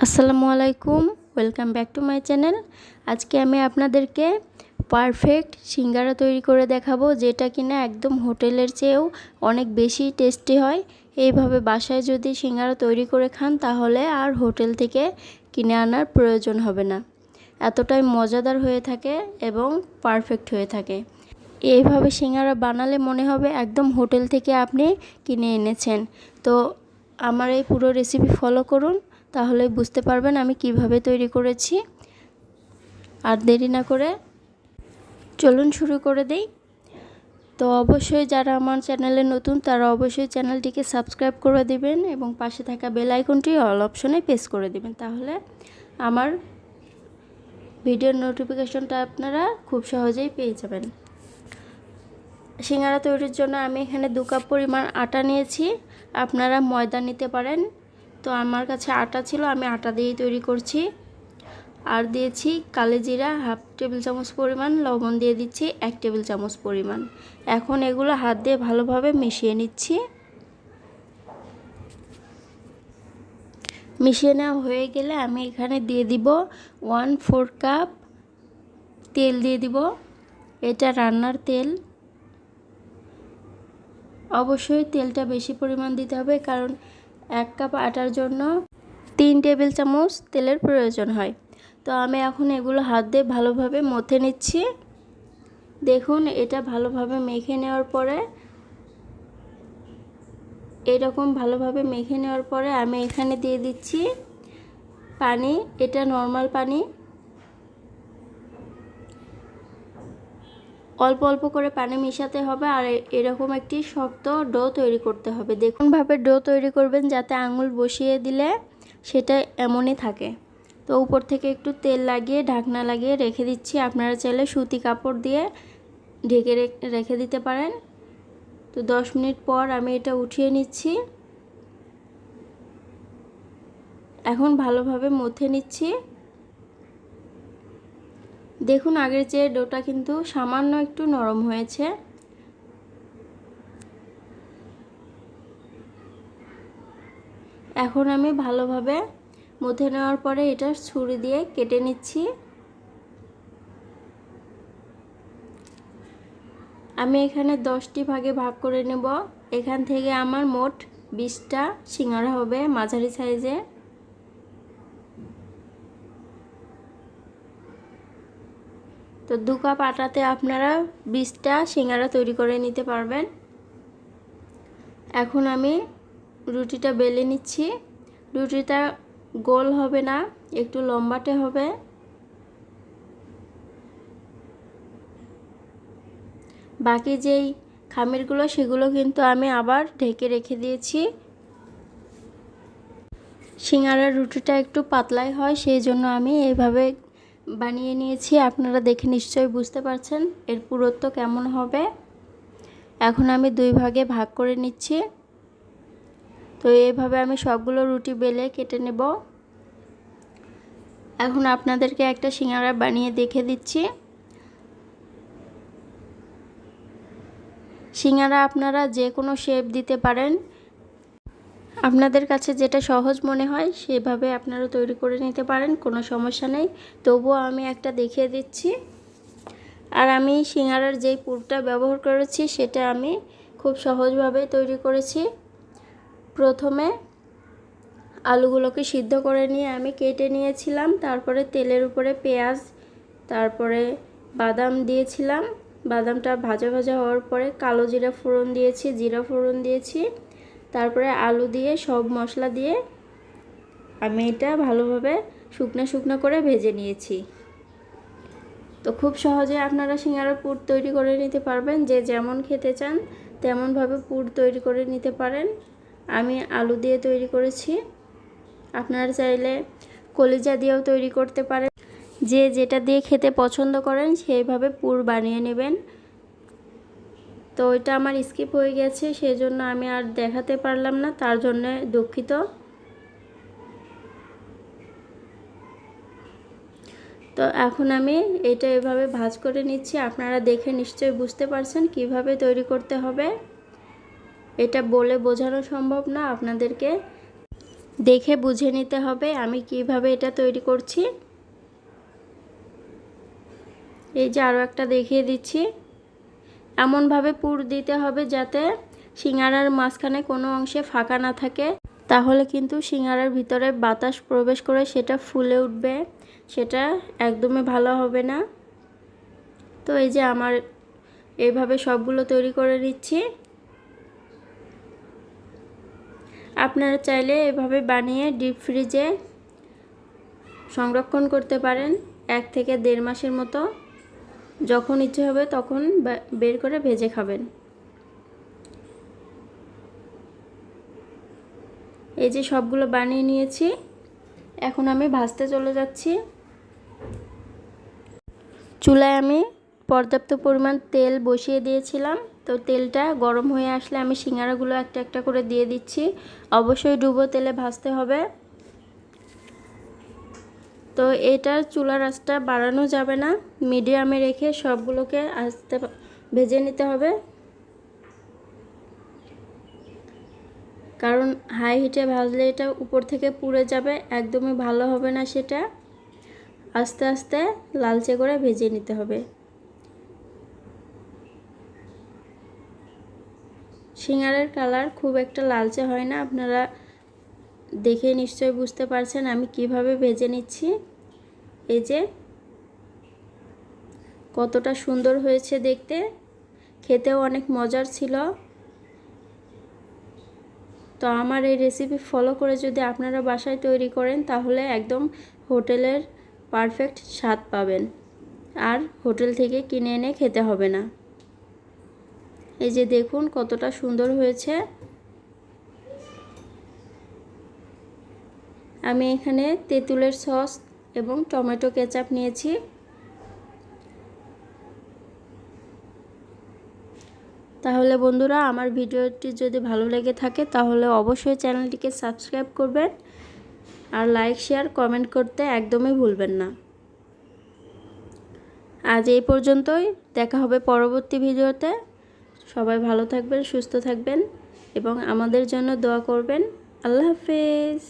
আসসালামু আলাইকুম, welcome back to my channel. আজকে আমি আপনাদেরকে পারফেক্ট সিঙ্গারা তৈরি করে দেখাবো, যেটা কিনা একদম হোটেলের চেয়েও অনেক বেশি টেস্টি হয়। এইভাবে বাসায় যদি সিঙ্গারা তৈরি করে খান তাহলে আর হোটেল থেকে কিনে আনার প্রয়োজন হবে না। এতটাই মজাদার হয়ে থাকে এবং পারফেক্ট হয়ে থাকে। এইভাবে সিঙ্গারা বানালে মনে হবে একদম হোটেল থেকে আপনি কিনে এনেছেন। তো আমার এই পুরো রেসিপি ফলো করুন, তাহলে বুঝতে পারবেন আমি কিভাবে তৈরি করেছি। আর দেরি না করে চলুন শুরু করে দেই। তো অবশ্যই যারা আমার চ্যানেলে নতুন তারা অবশ্যই চ্যানেলটিকে সাবস্ক্রাইব করে দিবেন এবং পাশে থাকা বেল আইকনটি অল অপশনে প্রেস করে দিবেন, তাহলে আমার ভিডিওর নোটিফিকেশনটা আপনারা খুব সহজেই পেয়ে যাবেন। সিঙ্গারা তৈরির জন্য আমি এখানে 2 কাপ পরিমাণ আটা নিয়েছি। আপনারা ময়দা নিতে পারেন, তো আমার কাছে আটা ছিল, আমি আটা দিয়েই তৈরি করছি। আর দিয়েছি কালো জিরা 1/2 টেবিল চামচ পরিমাণ, লবণ দিয়ে দিচ্ছি 1 টেবিল চামচ পরিমাণ। এখন এগুলো হাত দিয়ে ভালোভাবে মিশিয়ে নিচ্ছি। মিশিয়ে নেওয়া হয়ে গেলে আমি এখানে দিয়ে দিব 1/4 কাপ তেল দিয়ে দিব। এটা রান্নার তেল। অবশ্যই তেলটা বেশি পরিমাণ দিতে হবে, কারণ 1 কাপ আটার জন্য 3 টেবিল চামচ তেলের প্রয়োজন হয়। তো আমি এখন এগুলো হাত দিয়ে ভালোভাবে মথে নিচ্ছি। দেখুন, এটা ভালোভাবে মেখে নেওয়ার পরে এরকম ভালোভাবে মেখে নেওয়ার পরে আমি এখানে দিয়ে দিচ্ছি পানি। এটা নর্মাল পানি। অল্প অল্প করে পানি মিশাতে হবে আর এরকম একটি শক্ত ডো তৈরি করতে হবে। দেখুন ভাবে ডো তৈরি করবেন যাতে আঙুল বসিয়ে দিলে সেটা এমনই থাকে। তো উপর থেকে একটু তেল লাগিয়ে ঢাকনা লাগিয়ে রেখে দিচ্ছি। আপনারা চাইলে সুতি কাপড় দিয়ে ঢেকে রেখে দিতে পারেন। তো 10 মিনিট পর আমি এটা উঠিয়ে নিচ্ছি। এখন ভালোভাবে মথে নিচ্ছি। দেখুন, আগের চেয়ে ডোটা কিন্তু সামান্য একটু নরম হয়েছে। এখন আমি ভালোভাবে মথে নেওয়ার পরে এটা ছুরি দিয়ে কেটে নিচ্ছি। আমি এখানে 10টি ভাগে ভাগ করে নেব। এখান থেকে আমার মোট 20টা সিঙ্গারা হবে মাঝারি সাইজে। তো 2 কাপ আটাতে আপনারা 20টা সিঙ্গারা তৈরি করে নিতে পারবেন। এখন আমি রুটিটা বেলে নিচ্ছি। রুটিটা গোল হবে না, একটু লম্বাটে হবে। বাকি যেই খামিরগুলো সেগুলো কিন্তু আমি আবার ঢেকে রেখে দিয়েছি। সিঙ্গারার রুটিটা একটু পাতলাই হয়, সেই জন্য আমি এইভাবে বানিয়ে নিয়েছি। আপনারা দেখে নিশ্চয়ই বুঝতে পারছেন এর পুরুত্ব কেমন হবে। এখন আমি 2 ভাগে ভাগ করে নিচ্ছি। তো এইভাবে আমি সবগুলো রুটি বেলে কেটে নেব। এখন আপনাদেরকে একটা সিঙ্গারা বানিয়ে দেখে দিচ্ছি। সিঙ্গারা আপনারা যে কোনো শেপ দিতে পারেন, আপনাদের কাছে যেটা সহজ মনে হয় সেভাবে আপনারা তৈরি করে নিতে পারেন, কোনো সমস্যা নেই। তবুও আমি একটা দেখিয়ে দিচ্ছি। আর আমি সিঙ্গারার যেই পুরটা ব্যবহার করেছি সেটা আমি খুব সহজভাবে তৈরি করেছি। প্রথমে আলুগুলোকে সিদ্ধ করে নিয়ে আমি কেটে নিয়েছিলাম। তারপরে তেলের উপরে পেঁয়াজ, তারপরে বাদাম দিয়েছিলাম। বাদামটা ভাজা ভাজা হওয়ার পরে কালো জিরা ফোড়ন দিয়েছি, জিরা ফোড়ন দিয়েছি। তারপরে আলু দিয়ে সব মশলা দিয়ে আমি এটা ভালোভাবে শুকনো শুকনো করে ভেজে নিয়েছি। তো খুব সহজে আপনারা সিঙ্গারার পুর তৈরি করে নিতে পারবেন। যে যেমন খেতে চান তেমনভাবে পুর তৈরি করে নিতে পারেন। আমি আলু দিয়ে তৈরি করেছি, আপনারা চাইলে কলিজা দিয়েও তৈরি করতে পারেন। যে যেটা দিয়ে খেতে পছন্দ করেন সেইভাবে পুর বানিয়ে নেবেন। তো এটা আমার স্কিপ হয়ে গেছে, সেই জন্য আমি আর দেখাতে পারলাম না, তার জন্য দুঃখিত। তো এখন আমি এটা এভাবে ভাজ করে নিচ্ছি। আপনারা দেখে নিশ্চয়ই বুঝতে পারছেন কিভাবে তৈরি করতে হবে। এটা বলে বোঝানো সম্ভব না আপনাদেরকে। দেখে বুঝে নিতে হবে আমি কিভাবে এটা তৈরি করছি। এই যে আরও একটা দেখিয়ে দিচ্ছি। এমনভাবে পুর দিতে হবে যাতে সিঙ্গারার মাঝখানে কোনো অংশে ফাঁকা না থাকে, তাহলে কিন্তু সিঙ্গারার ভিতরে বাতাস প্রবেশ করে সেটা ফুলে উঠবে, সেটা একদমই ভালো হবে না। তো এই যে আমার এইভাবে সবগুলো তৈরি করে নিচ্ছি। আপনারা চাইলে এভাবে বানিয়ে ডিপ ফ্রিজে সংরক্ষণ করতে পারেন 1 থেকে 1.5 মাসের মতো। যখন ইচ্ছে হবে তখন বের করে ভেজে খাবেন। এই যে সবগুলো বানিয়ে নিয়েছি, এখন আমি ভাজতে চলে যাচ্ছি। চুলায় আমি পর্যাপ্ত পরিমাণ তেল বসিয়ে দিয়েছিলাম। তো তেলটা গরম হয়ে আসলে আমি সিঙ্গারাগুলো একটা একটা করে দিয়ে দিচ্ছি। অবশ্যই ডুবো তেলে ভাজতে হবে। তো এটার চুলার আঁচটা বাড়ানো যাবে না, মিডিয়ামে রেখে সবগুলোকে আস্তে ভেজে নিতে হবে, কারণ হাই হিটে ভাজলে এটা উপর থেকে পুড়ে যাবে, একদমই ভালো হবে না সেটা। আস্তে আস্তে লালচে করে ভেজে নিতে হবে। সিঙ্গারার কালার খুব একটা লালচে হয় না, আপনারা দেখে নিশ্চয়ই বুঝতে পারছেন আমি কিভাবে ভেজে নিচ্ছি। এই যে কতটা সুন্দর হয়েছে দেখতে, খেতেও অনেক মজার ছিল। তো আমার এই রেসিপি ফলো করে যদি আপনারা বাসায় তৈরি করেন তাহলে একদম হোটেলের পারফেক্ট স্বাদ পাবেন, আর হোটেল থেকে কিনে এনে খেতে হবে না। এই যে দেখুন কতটা সুন্দর হয়েছে। আমি এখানে তেঁতুলের সস এবং টমেটো কেচাপ নিয়েছি। তাহলে বন্ধুরা, আমার ভিডিওটি যদি ভালো লেগে থাকে তাহলে অবশ্যই চ্যানেলটিকে সাবস্ক্রাইব করবেন, আর লাইক শেয়ার কমেন্ট করতে একদমই ভুলবেন না। আজ এই পর্যন্তই, দেখা হবে পরবর্তী ভিডিওতে। সবাই ভালো থাকবেন, সুস্থ থাকবেন এবং আমাদের জন্য দোয়া করবেন। আল্লাহ হাফেজ।